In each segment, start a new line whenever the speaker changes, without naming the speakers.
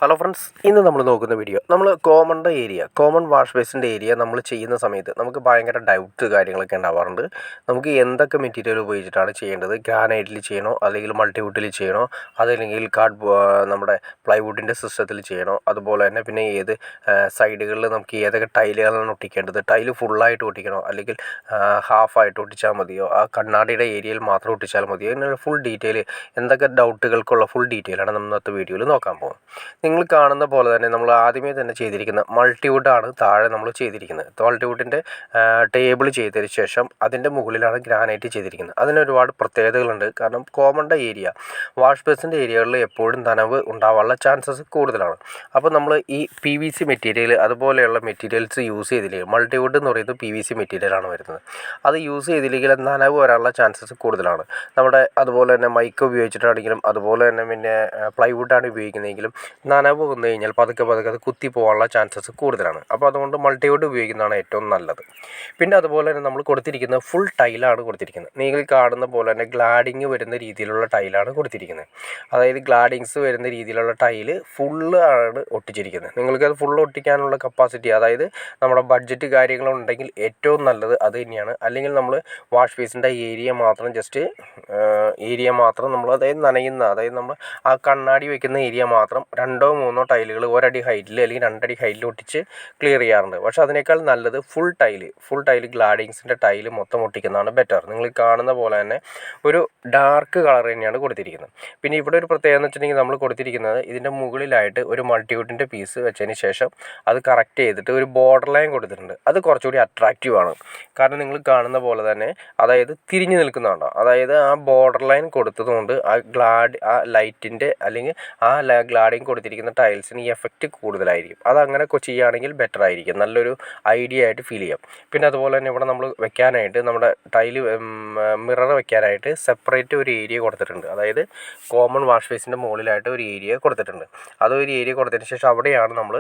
Hello friends, ഇന്ന് നമ്മൾ നോക്കുന്ന വീഡിയോ നമ്മൾ കോമൺ വാഷ് ബേസിൻ്റെ ഏരിയ നമ്മൾ ചെയ്യുന്ന സമയത്ത് നമുക്ക് ഭയങ്കര ഡൗട്ട് കാര്യങ്ങളൊക്കെ ഉണ്ടാവാറുണ്ട്. നമുക്ക് എന്തൊക്കെ മെറ്റീരിയൽ ഉപയോഗിച്ചിട്ടാണ് ചെയ്യേണ്ടത്? ഗ്രാനൈറ്റിൽ ചെയ്യണോ, അല്ലെങ്കിൽ മൾട്ടിവുഡിൽ ചെയ്യണോ, അതല്ലെങ്കിൽ നമ്മുടെ പ്ലൈവുഡിൻ്റെ സിസ്റ്റത്തിൽ ചെയ്യണോ? അതുപോലെ തന്നെ പിന്നെ സൈഡുകളിൽ നമുക്ക് ഏതൊക്കെ ടൈലുകളാണ് ഒട്ടിക്കേണ്ടത്? ടൈല് ഫുള്ളായിട്ട് ഒട്ടിക്കണോ, അല്ലെങ്കിൽ ഹാഫായിട്ട് ഒട്ടിച്ചാൽ മതിയോ? ആ കണ്ണാടിയുടെ ഏരിയയിൽ മാത്രം ഒട്ടിച്ചാൽ മതിയോ? എന്നുള്ള ഫുൾ ഡീറ്റെയിൽ, എന്തൊക്കെ ഡൗട്ടുകൾക്കുള്ള ഫുൾ ഡീറ്റെയിലാണ് നമ്മൾ ഇന്നത്തെ വീഡിയോയിൽ നോക്കാൻ പോകുന്നത്. നിങ്ങൾ കാണുന്ന പോലെ തന്നെ നമ്മൾ ആദ്യമേ തന്നെ ചെയ്തിരിക്കുന്ന മൾട്ടിവുഡാണ് താഴെ നമ്മൾ ചെയ്തിരിക്കുന്നത്. മൾട്ടിവുഡിൻ്റെ ടേബിൾ ചെയ്തതിന് ശേഷം അതിൻ്റെ മുകളിലാണ് ഗ്രാനൈറ്റ് ചെയ്തിരിക്കുന്നത്. അതിന് ഒരുപാട് പ്രത്യേകതകളുണ്ട്. കാരണം വാഷ് ബേസിൻ്റെ ഏരിയകളിൽ എപ്പോഴും നനവ് ഉണ്ടാവാനുള്ള ചാൻസസ് കൂടുതലാണ്. അപ്പോൾ നമ്മൾ ഈ PVC മെറ്റീരിയൽ അതുപോലെയുള്ള മെറ്റീരിയൽസ് യൂസ് ചെയ്തില്ലെങ്കിൽ, മൾട്ടിവുഡ് എന്ന് പറയുന്നത് PVC മെറ്റീരിയലാണ് വരുന്നത്. അത് യൂസ് ചെയ്തില്ലെങ്കിൽ നനവ് വരാനുള്ള ചാൻസസ് കൂടുതലാണ്. അതുപോലെ തന്നെ മൈക്ക ഉപയോഗിച്ചിട്ടാണെങ്കിലും, അതുപോലെ തന്നെ പിന്നെ പ്ലൈവുഡാണ് ഉപയോഗിക്കുന്നതെങ്കിലും നനവ് വന്നു കഴിഞ്ഞാൽ പതുക്കെ അത് കുത്തി പോകാനുള്ള ചാൻസസ് കൂടുതലാണ്. അപ്പോൾ അതുകൊണ്ട് മൾട്ടിവുഡ് ഉപയോഗിക്കുന്നതാണ് ഏറ്റവും നല്ലത്. പിന്നെ അതുപോലെ തന്നെ നമ്മൾ കൊടുത്തിരിക്കുന്നത് ഫുൾ ടൈലാണ് കൊടുത്തിരിക്കുന്നത്. നിങ്ങൾ കാണുന്ന പോലെ തന്നെ ഗ്ലാഡിങ് വരുന്ന രീതിയിലുള്ള ടൈലാണ് കൊടുത്തിരിക്കുന്നത്. അതായത് ഗ്ലാഡിങ്സ് വരുന്ന രീതിയിലുള്ള ടൈല് ഫുള്ള് ആണ് ഒട്ടിച്ചിരിക്കുന്നത്. നിങ്ങൾക്കത് ഫുള്ള് ഒട്ടിക്കാനുള്ള കപ്പാസിറ്റി, അതായത് നമ്മുടെ ബഡ്ജറ്റ് കാര്യങ്ങളുണ്ടെങ്കിൽ ഏറ്റവും നല്ലത് അത് തന്നെയാണ്. അല്ലെങ്കിൽ നമ്മൾ വാഷ് ബേസിൻ്റെ ഏരിയ മാത്രം നമ്മൾ അതായത് നമ്മൾ ആ കണ്ണാടി വയ്ക്കുന്ന ഏരിയ മാത്രം 2-3 ടൈലുകൾ ഒരടി ഹൈറ്റിൽ അല്ലെങ്കിൽ 2 അടി ഹൈറ്റിൽ ഒട്ടിച്ച് ക്ലിയർ ചെയ്യാറുണ്ട്. പക്ഷേ അതിനേക്കാൾ നല്ലത് ഫുൾ ടൈല് ഗ്ലാഡിങ്സിൻ്റെ ടൈല് മൊത്തം ഒട്ടിക്കുന്നതാണ് ബെറ്റർ. നിങ്ങൾ കാണുന്ന പോലെ തന്നെ ഒരു ഡാർക്ക് കളർ തന്നെയാണ് കൊടുത്തിരിക്കുന്നത്. പിന്നെ ഇവിടെ ഒരു പ്രത്യേകത എന്ന് വെച്ചിട്ടുണ്ടെങ്കിൽ, നമ്മൾ കൊടുത്തിരിക്കുന്നത് ഇതിൻ്റെ മുകളിലായിട്ട് ഒരു മൾട്ടിവുഡിൻ്റെ പീസ് വെച്ചതിന് ശേഷം അത് കറക്റ്റ് ചെയ്തിട്ട് ഒരു ബോർഡർ ലൈൻ കൊടുത്തിട്ടുണ്ട്. അത് കുറച്ചുകൂടി അട്രാക്റ്റീവ് ആണ്. കാരണം നിങ്ങൾ കാണുന്ന പോലെ തന്നെ അതായത് തിരിഞ്ഞു നിൽക്കുന്നതാണ്. അതായത് ആ ബോർഡർ ലൈൻ കൊടുത്തതുകൊണ്ട് ആ ലൈറ്റിൻ്റെ അല്ലെങ്കിൽ ആ ഗ്ലാഡിങ് കൊടുത്തിരിക്കുന്ന ടൈൽസിന് ഈ എഫക്റ്റ് കൂടുതലായിരിക്കും. അതങ്ങനെ ചെയ്യുകയാണെങ്കിൽ ബെറ്റർ ആയിരിക്കും. നല്ലൊരു ഐഡിയ ആയിട്ട് ഫീൽ ചെയ്യാം. പിന്നെ അതുപോലെ തന്നെ ഇവിടെ നമ്മൾ വെക്കാനായിട്ട് നമ്മുടെ മിറർ വെക്കാനായിട്ട് സെപ്പറേറ്റ് ഒരു ഏരിയ കൊടുത്തിട്ടുണ്ട്. അതായത് കോമൺ വാഷ് ബേസിൻ്റെ മുകളിലായിട്ട് ഒരു ഏരിയ കൊടുത്തിട്ടുണ്ട്. അതൊരു ഏരിയ കൊടുത്തതിന് ശേഷം അവിടെയാണ് നമ്മൾ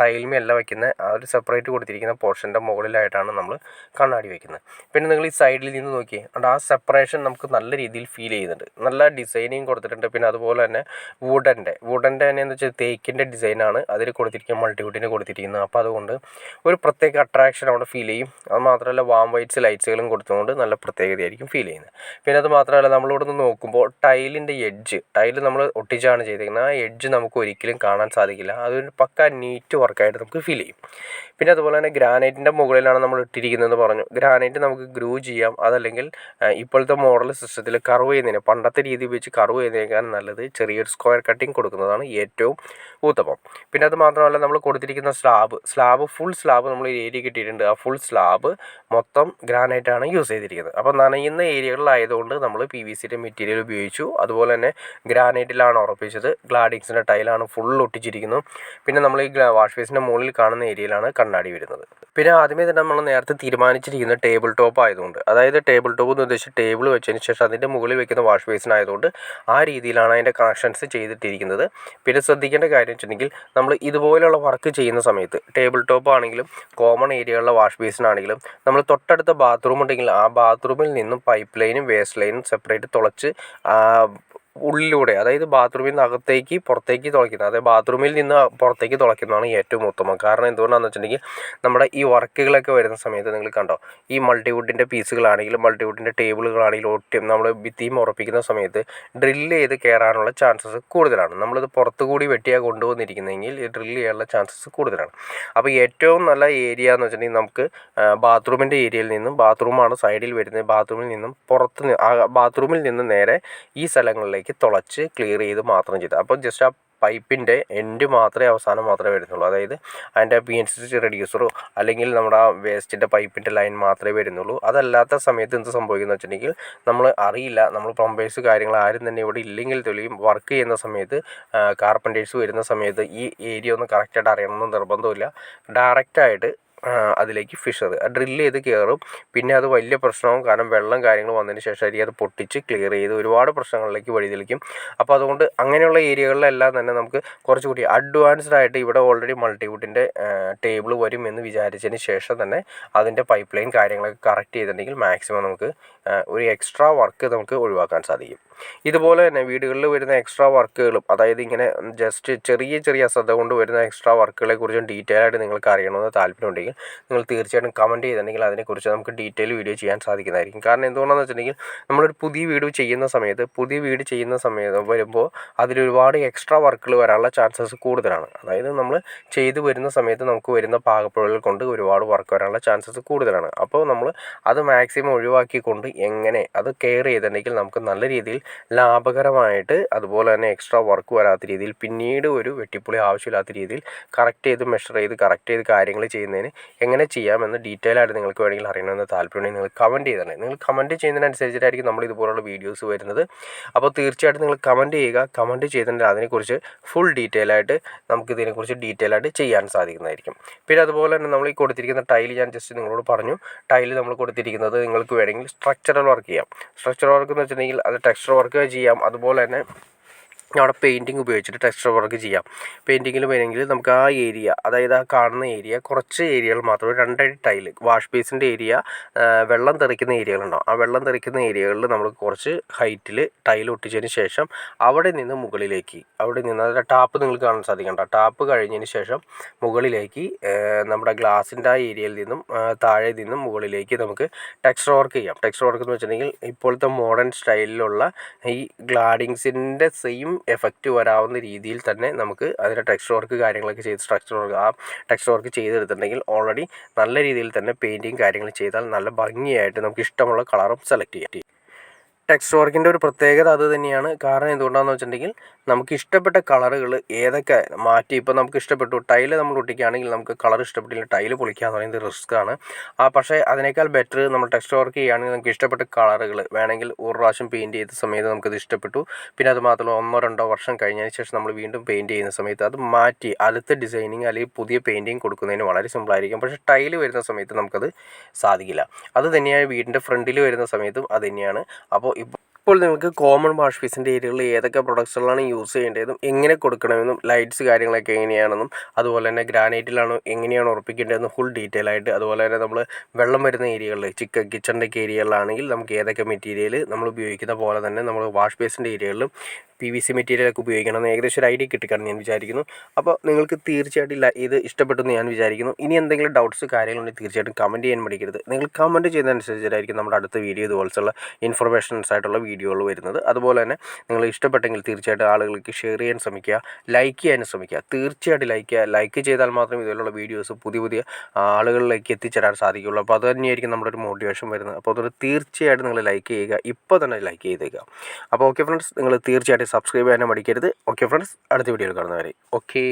ടൈൽമെല്ലാം വയ്ക്കുന്ന ആ ഒരു സെപ്പറേറ്റ് കൊടുത്തിരിക്കുന്ന പോർഷൻ്റെ മുകളിലായിട്ടാണ് നമ്മൾ കണ്ണാടി വയ്ക്കുന്നത്. പിന്നെ നിങ്ങൾ ഈ സൈഡിൽ നിന്ന് നോക്കിയേ, ആ സെപ്പറേഷൻ നമുക്ക് നല്ല രീതിയിൽ ഫീൽ ചെയ്യുന്നുണ്ട്. നല്ല ഡിസൈനിങ് കൊടുത്തിട്ടുണ്ട്. പിന്നെ അതുപോലെ തന്നെ വുഡൻ്റെ തന്നെ എന്ന് വെച്ചാൽ തേക്കിൻ്റെ ഡിസൈനാണ് അതിൽ കൊടുത്തിരിക്കുന്നത്, മൾട്ടിവുഡിന് കൊടുത്തിരിക്കുന്നത്. അപ്പോൾ അതുകൊണ്ട് ഒരു പ്രത്യേക അട്രാക്ഷൻ അവിടെ ഫീൽ ചെയ്യും. അത് മാത്രമല്ല വാം വൈറ്റ്സ് ലൈറ്റ്സുകളും കൊടുത്തുകൊണ്ട് നല്ല പ്രത്യേകതയായിരിക്കും ഫീൽ ചെയ്യുന്നത്. പിന്നെ അത് മാത്രമല്ല, നമ്മളിവിടെ നിന്ന് നോക്കുമ്പോൾ ടൈല് നമ്മൾ ഒട്ടിച്ചാണ് ചെയ്തിരിക്കുന്നത്. ആ എഡ്ജ് നമുക്ക് ഒരിക്കലും കാണാൻ സാധിക്കില്ല. അതൊരു പക്ക നീറ്റ് വർക്കായിട്ട് നമുക്ക് ഫീൽ ചെയ്യും. പിന്നെ അതുപോലെ തന്നെ ഗ്രാനൈറ്റിൻ്റെ മുകളിലാണ് നമ്മൾ ഇട്ടിരിക്കുന്നതെന്ന് പറഞ്ഞു. ഗ്രാനൈറ്റ് നമുക്ക് ഗ്രൂ ചെയ്യാം. അതല്ലെങ്കിൽ ഇപ്പോഴത്തെ മോഡൽ സിസ്റ്റത്തിൽ കർവ് ചെയ്യുന്നതിന്, പണ്ടത്തെ രീതി ഉപയോഗിച്ച് കർവ് ചെയ്യുന്നതിനേക്കാൾ നല്ലത് ചെറിയൊരു സ്ക്വയർ കട്ടിങ് കൊടുക്കുന്നതാണ് ഏറ്റവും ഉത്തമം. പിന്നെ അത് മാത്രമല്ല, നമ്മൾ കൊടുത്തിരിക്കുന്ന ഫുൾ സ്ലാബ് നമ്മൾ ഏരിയ കിട്ടിയിട്ടുണ്ട്. ആ ഫുൾ സ്ലാബ് മൊത്തം ഗ്രാനൈറ്റാണ് യൂസ് ചെയ്തിരിക്കുന്നത്. അപ്പോൾ നനയുന്ന ഏരിയകളിലായതുകൊണ്ട് നമ്മൾ PVCയുടെ മെറ്റീരിയൽ ഉപയോഗിച്ചു. അതുപോലെ തന്നെ ഗ്രാനൈറ്റിലാണ് ഉറപ്പിച്ചത്. ഗ്ലാഡിങ്സിൻ്റെ ടൈലാണ് ഫുൾ ഒട്ടിച്ചിരിക്കുന്നത്. പിന്നെ നമ്മൾ ഈ വാഷ് ബേസിൻ്റെ മുകളിൽ കാണുന്ന ഏരിയയിലാണ് കണ്ണാടി വരുന്നത്. പിന്നെ ആദ്യമേ തന്നെ നമ്മൾ നേരത്തെ തീരുമാനിച്ചിരിക്കുന്ന ടേബിൾ ടോപ്പ് ആയതുകൊണ്ട്, അതായത് ടേബിൾ ടോപ്പ് എന്ന് ഉദ്ദേശിച്ച് ടേബിൾ വെച്ചതിന് ശേഷം അതിൻ്റെ മുകളിൽ വെക്കുന്ന വാഷ് ബേസിനായതുകൊണ്ട് ആ രീതിയിലാണ് അതിൻ്റെ കണക്ഷൻസ് ചെയ്തിട്ടിരിക്കുന്നത്. പിന്നെ ശ്രദ്ധിക്കേണ്ട കാര്യം വെച്ചിട്ടുണ്ടെങ്കിൽ, നമ്മൾ ഇതുപോലെയുള്ള വർക്ക് ചെയ്യുന്ന സമയത്ത് ടേബിൾ ടോപ്പ് ആണെങ്കിലും കോമൺ ഏരിയകളിലെ വാഷ് ബേസിനാണെങ്കിലും നമ്മൾ തൊട്ടടുത്ത ബാത്റൂം ഉണ്ടെങ്കിൽ ആ ബാത്റൂമിൽ നിന്നും പൈപ്പ് ലൈനും വേസ്റ്റ് ലൈനും സെപ്പറേറ്റ് തുളച്ച് ഉള്ളിലൂടെ, അതായത് ബാത്റൂമിൽ നിന്ന് അകത്തേക്ക് പുറത്തേക്ക് തുളയ്ക്കുന്നത്, അതായത് ബാത്റൂമിൽ നിന്ന് പുറത്തേക്ക് തുളയ്ക്കുന്നതാണ് ഏറ്റവും ഉത്തമം. കാരണം എന്തുകൊണ്ടാണെന്ന് വെച്ചിട്ടുണ്ടെങ്കിൽ, നമ്മുടെ ഈ വർക്കുകളൊക്കെ വരുന്ന സമയത്ത് നിങ്ങൾ കണ്ടോ, ഈ മൾട്ടിവുഡിൻ്റെ പീസുകളാണെങ്കിലും മൾട്ടിവുഡിൻ്റെ ടേബിളുകളാണെങ്കിലും നമ്മൾ ഭിത്തിയും ഉറപ്പിക്കുന്ന സമയത്ത് ഡ്രില്ല് ചെയ്ത് കയറാനുള്ള ചാൻസസ് കൂടുതലാണ്. നമ്മളിത് പുറത്തുകൂടി വെട്ടിയാണ് കൊണ്ടുവന്നിരിക്കുന്നതെങ്കിൽ ഡ്രില്ല് ചെയ്യാനുള്ള ചാൻസസ് കൂടുതലാണ്. അപ്പോൾ ഏറ്റവും നല്ല ഏരിയ എന്ന് വെച്ചിട്ടുണ്ടെങ്കിൽ, നമുക്ക് ബാത്റൂമിൻ്റെ ഏരിയയിൽ നിന്നും, ബാത്റൂമാണ് സൈഡിൽ വരുന്നത്, ബാത്റൂമിൽ നിന്ന് നേരെ ഈ സ്ഥലങ്ങളിലേക്ക് തുളച്ച് ക്ലിയർ ചെയ്ത് മാത്രം ചെയ്ത്, അപ്പോൾ ജസ്റ്റ് ആ പൈപ്പിൻ്റെ എൻഡ് അവസാനം മാത്രമേ വരുന്നുള്ളൂ. അതായത് അതിൻ്റെ PNCC റെഡ്യൂസറോ അല്ലെങ്കിൽ നമ്മുടെ ആ വേസ്റ്റിൻ്റെ പൈപ്പിൻ്റെ ലൈൻ മാത്രമേ വരുന്നുള്ളൂ. അതല്ലാത്ത സമയത്ത് എന്ത് സംഭവിക്കുന്നു വെച്ചിട്ടുണ്ടെങ്കിൽ, നമ്മൾ അറിയില്ല, നമ്മൾ പ്ലംബേഴ്സ് കാര്യങ്ങൾ ആരും തന്നെ ഇവിടെ ഇല്ലെങ്കിൽ തെളിയും വർക്ക് ചെയ്യുന്ന സമയത്ത്, കാർപ്പൻറ്റേഴ്സ് വരുന്ന സമയത്ത് ഈ ഏരിയ ഒന്ന് കറക്റ്റായിട്ട് അറിയണമെന്ന് നിർബന്ധമില്ല. ഡയറക്റ്റായിട്ട് അതിലേക്ക് ഡ്രില്ല് ചെയ്ത് കയറും. പിന്നെ അത് വലിയ പ്രശ്നവും, കാരണം വെള്ളം കാര്യങ്ങൾ വന്നതിന് ശേഷമായിരിക്കും അത് പൊട്ടിച്ച് ക്ലിയർ ചെയ്ത് ഒരുപാട് പ്രശ്നങ്ങളിലേക്ക് വഴിതെളിക്കും. അപ്പോൾ അതുകൊണ്ട് അങ്ങനെയുള്ള ഏരിയകളിലെല്ലാം തന്നെ നമുക്ക് കുറച്ചുകൂടി അഡ്വാൻസ്ഡ് ആയിട്ട് ഇവിടെ ഓൾറെഡി മൾട്ടിവുഡിൻ്റെ ടേബിൾ വരും എന്ന് വിചാരിച്ചതിന് ശേഷം തന്നെ അതിൻ്റെ പൈപ്പ് ലൈൻ കാര്യങ്ങളൊക്കെ കറക്റ്റ് ചെയ്തിട്ടുണ്ടെങ്കിൽ മാക്സിമം നമുക്ക് ഒരു എക്സ്ട്രാ വർക്ക് നമുക്ക് ഒഴിവാക്കാൻ സാധിക്കും. ഇതുപോലെ തന്നെ വീടുകളിൽ വരുന്ന എക്സ്ട്രാ വർക്കുകളും, അതായത് ഇങ്ങനെ ജസ്റ്റ് ചെറിയ അശ്രദ്ധ കൊണ്ട് വരുന്ന എക്സ്ട്രാ വർക്കുകളെ കുറിച്ചും ഡീറ്റെയിൽ ആയിട്ട് നിങ്ങൾക്ക് അറിയണമെന്ന് താല്പര്യമുണ്ടെങ്കിൽ നിങ്ങൾ തീർച്ചയായിട്ടും കമൻറ്റ് ചെയ്തിട്ടുണ്ടെങ്കിൽ അതിനെക്കുറിച്ച് നമുക്ക് ഡീറ്റെയിൽ വീഡിയോ ചെയ്യാൻ സാധിക്കുന്നതായിരിക്കും. കാരണം എന്തുകൊണ്ടാണെന്ന് വെച്ചിട്ടുണ്ടെങ്കിൽ നമ്മളൊരു പുതിയ വീട് ചെയ്യുന്ന സമയത്ത് വരുമ്പോൾ അതിലൊരുപാട് എക്സ്ട്രാ വർക്കുകൾ വരാനുള്ള ചാൻസസ് കൂടുതലാണ്. അതായത് നമ്മൾ ചെയ്തു വരുന്ന സമയത്ത് നമുക്ക് വരുന്ന പാകപ്പിഴകൾ കൊണ്ട് ഒരുപാട് വർക്ക് വരാനുള്ള ചാൻസസ് കൂടുതലാണ്. അപ്പോൾ നമ്മൾ അത് മാക്സിമം ഒഴിവാക്കിക്കൊണ്ട് എങ്ങനെ അത് കെയർ ചെയ്തിട്ടുണ്ടെങ്കിൽ നമുക്ക് നല്ല രീതിയിൽ ലാഭകരമായിട്ട്, അതുപോലെ തന്നെ എക്സ്ട്രാ വർക്ക് വരാത്ത രീതിയിൽ, പിന്നീട് ഒരു വെട്ടിപ്പൊളി ആവശ്യമില്ലാത്ത രീതിയിൽ കറക്റ്റ് ചെയ്ത് മെഷർ ചെയ്ത് കാര്യങ്ങൾ ചെയ്യുന്നതിന് എങ്ങനെ ചെയ്യാമെന്ന് ഡീറ്റെയിൽ ആയിട്ട് നിങ്ങൾക്ക് വേണമെങ്കിൽ അറിയണമെന്ന് താല്പര്യമുണ്ടെങ്കിൽ നിങ്ങൾ കമൻറ്റ് ചെയ്തിട്ടുണ്ട്. നിങ്ങൾ കമൻറ്റ് ചെയ്യുന്നതിനനുസരിച്ചിട്ടായിരിക്കും നമ്മൾ ഇതുപോലുള്ള വീഡിയോസ് വരുന്നത്. അപ്പോൾ തീർച്ചയായിട്ടും നിങ്ങൾ കമൻറ്റ് ചെയ്യുക. കമൻറ്റ് ചെയ്തിട്ടുണ്ടെങ്കിൽ അതിനെക്കുറിച്ച് ഫുൾ ഡീറ്റെയിൽ ആയിട്ട് നമുക്ക് ഇതിനെക്കുറിച്ച് ഡീറ്റെയിൽ ആയിട്ട് ചെയ്യാൻ സാധിക്കുന്നതായിരിക്കും. പിന്നെ അതുപോലെ തന്നെ നമ്മൾ ഈ കൊടുത്തിരിക്കുന്ന ടൈല് ഞാൻ ജസ്റ്റ് നിങ്ങളോട് പറഞ്ഞു. ടൈല് നമ്മൾ കൊടുത്തിരിക്കുന്നത് നിങ്ങൾക്ക് വേണമെങ്കിൽ സ്ട്രക്ചറൽ വർക്ക് ചെയ്യാം. സ്ട്രക്ചറൽ വർക്ക് എന്ന് വെച്ചിട്ടുണ്ടെങ്കിൽ അത് ടെക്സ്ചർ വർക്ക് ചെയ്യാം. അതുപോലെ തന്നെ അവിടെ പെയിൻറ്റിങ് ഉപയോഗിച്ചിട്ട് ടെക്സ്ചർ വർക്ക് ചെയ്യാം. പെയിൻറ്റിങ്ങിൽ വേണമെങ്കിൽ നമുക്ക് ആ ഏരിയ, അതായത് ആ കാണുന്ന ഏരിയ, കുറച്ച് ഏരിയകൾ മാത്രമേ 2 അടി ടൈല്, വാഷ് ബേസിൻ്റെ ഏരിയ, വെള്ളം തെറിക്കുന്ന ഏരിയകളുണ്ടാവും. ആ വെള്ളം തെറിക്കുന്ന ഏരിയകളിൽ നമ്മൾ കുറച്ച് ഹൈറ്റിൽ ടൈൽ ഒട്ടിച്ചതിന് ശേഷം അവിടെ നിന്ന് അതായത് ടാപ്പ് നിങ്ങൾക്ക് കാണാൻ സാധിക്കണ്ട, ടാപ്പ് കഴിഞ്ഞതിന് ശേഷം മുകളിലേക്ക് നമ്മുടെ ഗ്ലാസിൻ്റെ ആ ഏരിയയിൽ നിന്നും താഴെ നിന്നും മുകളിലേക്ക് നമുക്ക് ടെക്സ്ചർ വർക്ക് ചെയ്യാം. ടെക്സ്ചർ വർക്ക് എന്ന് വെച്ചിട്ടുണ്ടെങ്കിൽ ഇപ്പോഴത്തെ മോഡേൺ സ്റ്റൈലിലുള്ള ഈ ഗ്ലാഡിങ്സിൻ്റെ സെയിം എഫക്റ്റ് വരാവുന്ന രീതിയിൽ തന്നെ നമുക്ക് അതിൻ്റെ ടെക്സ്ചർ വർക്ക് കാര്യങ്ങളൊക്കെ ചെയ്ത് ടെക്സ്ചർ വർക്ക് ചെയ്തെടുത്തിട്ടുണ്ടെങ്കിൽ ഓൾറെഡി നല്ല രീതിയിൽ തന്നെ പെയിൻറ്റിങ് കാര്യങ്ങൾ ചെയ്താൽ നല്ല ഭംഗിയായിട്ട് നമുക്ക് ഇഷ്ടമുള്ള കളറും സെലക്ട് ചെയ്യാം. ടെക്സ്റ്റ് വർക്കിൻ്റെ ഒരു പ്രത്യേകത അത് തന്നെയാണ്. കാരണം എന്തുകൊണ്ടാണെന്ന് വെച്ചിട്ടുണ്ടെങ്കിൽ നമുക്ക് ഇഷ്ടപ്പെട്ട കളറുകൾ ഏതൊക്കെ മാറ്റി, ഇപ്പോൾ നമുക്ക് ഇഷ്ടപ്പെട്ടു ടൈല് നമ്മൾ ഒട്ടിക്കുകയാണെങ്കിൽ നമുക്ക് കളർ ഇഷ്ടപ്പെട്ടില്ല, ടൈല് പൊളിക്കുക എന്ന് പറയുന്നത് റിസ്ക് ആണ്. പക്ഷേ അതിനേക്കാൾ ബെറ്റർ നമ്മൾ ടെക്സ്റ്റ് വർക്ക് ചെയ്യുകയാണെങ്കിൽ നമുക്ക് ഇഷ്ടപ്പെട്ട കളറുകൾ വേണമെങ്കിൽ ഒരു പ്രാവശ്യം പെയിൻറ്റ് ചെയ്ത സമയത്ത് നമുക്കത് ഇഷ്ടപ്പെട്ടു, പിന്നെ അത് മാത്രമല്ല 1-2 വർഷം കഴിഞ്ഞതിന് ശേഷം നമ്മൾ വീണ്ടും പെയിൻറ്റ് ചെയ്യുന്ന സമയത്ത് അത് മാറ്റി അടുത്ത ഡിസൈനിങ് അല്ലെങ്കിൽ പുതിയ പെയിൻറ്റിങ് കൊടുക്കുന്നതിന് വളരെ സിമ്പിളായിരിക്കും. പക്ഷേ ടൈല് വരുന്ന സമയത്ത് നമുക്കത് സാധിക്കില്ല. അത് തന്നെയാണ് വീടിൻ്റെ ഫ്രണ്ടിൽ വരുന്ന സമയത്തും അത് തന്നെയാണ്. അപ്പോൾ ഇപ്പോൾ നിങ്ങൾക്ക് കോമൺ വാഷ് ബേസിൻ്റെ ഏരിയകളിൽ ഏതൊക്കെ പ്രൊഡക്ട്സുകളാണ് യൂസ് ചെയ്യേണ്ടതെന്നും എങ്ങനെ കൊടുക്കണമെന്നും ലൈറ്റ്സ് കാര്യങ്ങളൊക്കെ എങ്ങനെയാണെന്നും അതുപോലെ തന്നെ ഗ്രാനൈറ്റിലാണോ എങ്ങനെയാണ് ഉറപ്പിക്കേണ്ടതെന്നും ഫുൾ ഡീറ്റെയിൽ ആയിട്ട്, അതുപോലെ തന്നെ നമ്മൾ വെള്ളം വരുന്ന ഏരിയകളിൽ കിച്ചണിൻ്റെ ഏരിയകളിലാണെങ്കിൽ നമുക്ക് ഏതൊക്കെ മെറ്റീരിയൽ നമ്മൾ ഉപയോഗിക്കുന്ന പോലെ തന്നെ നമ്മൾ വാഷ് ബേസിൻ്റെ ഏരിയകളിലും PVC മെറ്റീരിയലൊക്കെ ഉപയോഗിക്കണമെന്ന് ഏകദേശം ഒരു ഐഡിയ കിട്ടിക്കാണെന്ന് ഞാൻ വിചാരിക്കുന്നു. അപ്പോൾ നിങ്ങൾക്ക് തീർച്ചയായിട്ടും ഇത് ഇഷ്ടപ്പെട്ടെന്ന് ഞാൻ വിചാരിക്കുന്നു. ഇനി എന്തെങ്കിലും ഡൗട്ട്സ് കാര്യങ്ങളുണ്ടെങ്കിൽ തീർച്ചയായിട്ടും കമൻറ്റ് ചെയ്യാൻ മടിക്കരുത്. നിങ്ങൾ കമൻറ്റ് ചെയ്യുന്നതനുസരിച്ചായിരിക്കും നമ്മുടെ അടുത്ത വീഡിയോ ഇതുപോലുള്ള ഇൻഫർമേഷൻസ് ആയിട്ടുള്ള വീഡിയോകൾ വരുന്നത്. അതുപോലെ തന്നെ നിങ്ങൾ ഇഷ്ടപ്പെട്ടെങ്കിൽ തീർച്ചയായിട്ടും ആളുകൾക്ക് ഷെയർ ചെയ്യാൻ ശ്രമിക്കുക, ലൈക്ക് ചെയ്യാനും ശ്രമിക്കുക. തീർച്ചയായിട്ടും ലൈക്ക് ചെയ്താൽ മാത്രമേ ഇതുപോലുള്ള വീഡിയോസ് പുതിയ ആളുകളിലേക്ക് എത്തിച്ചേരാൻ സാധിക്കുകയുള്ളൂ. അപ്പോൾ അത് തന്നെയായിരിക്കും നമ്മുടെ ഒരു മോട്ടിവേഷൻ വരുന്നത്. അപ്പോൾ അതൊരു തീർച്ചയായിട്ടും നിങ്ങൾ ലൈക്ക് ചെയ്യുക, ഇപ്പോൾ തന്നെ ലൈക്ക് ചെയ്തേക്കുക. അപ്പോൾ ഓക്കെ ഫ്രണ്ട്സ്, നിങ്ങൾ തീർച്ചയായിട്ടും സബ്സ്ക്രൈബ് ചെയ്യാനും മടിക്കരുത്. ഓക്കെ ഫ്രണ്ട്സ്, അടുത്ത വീഡിയോയിൽ കാണുന്നവരെ ഓക്കെ.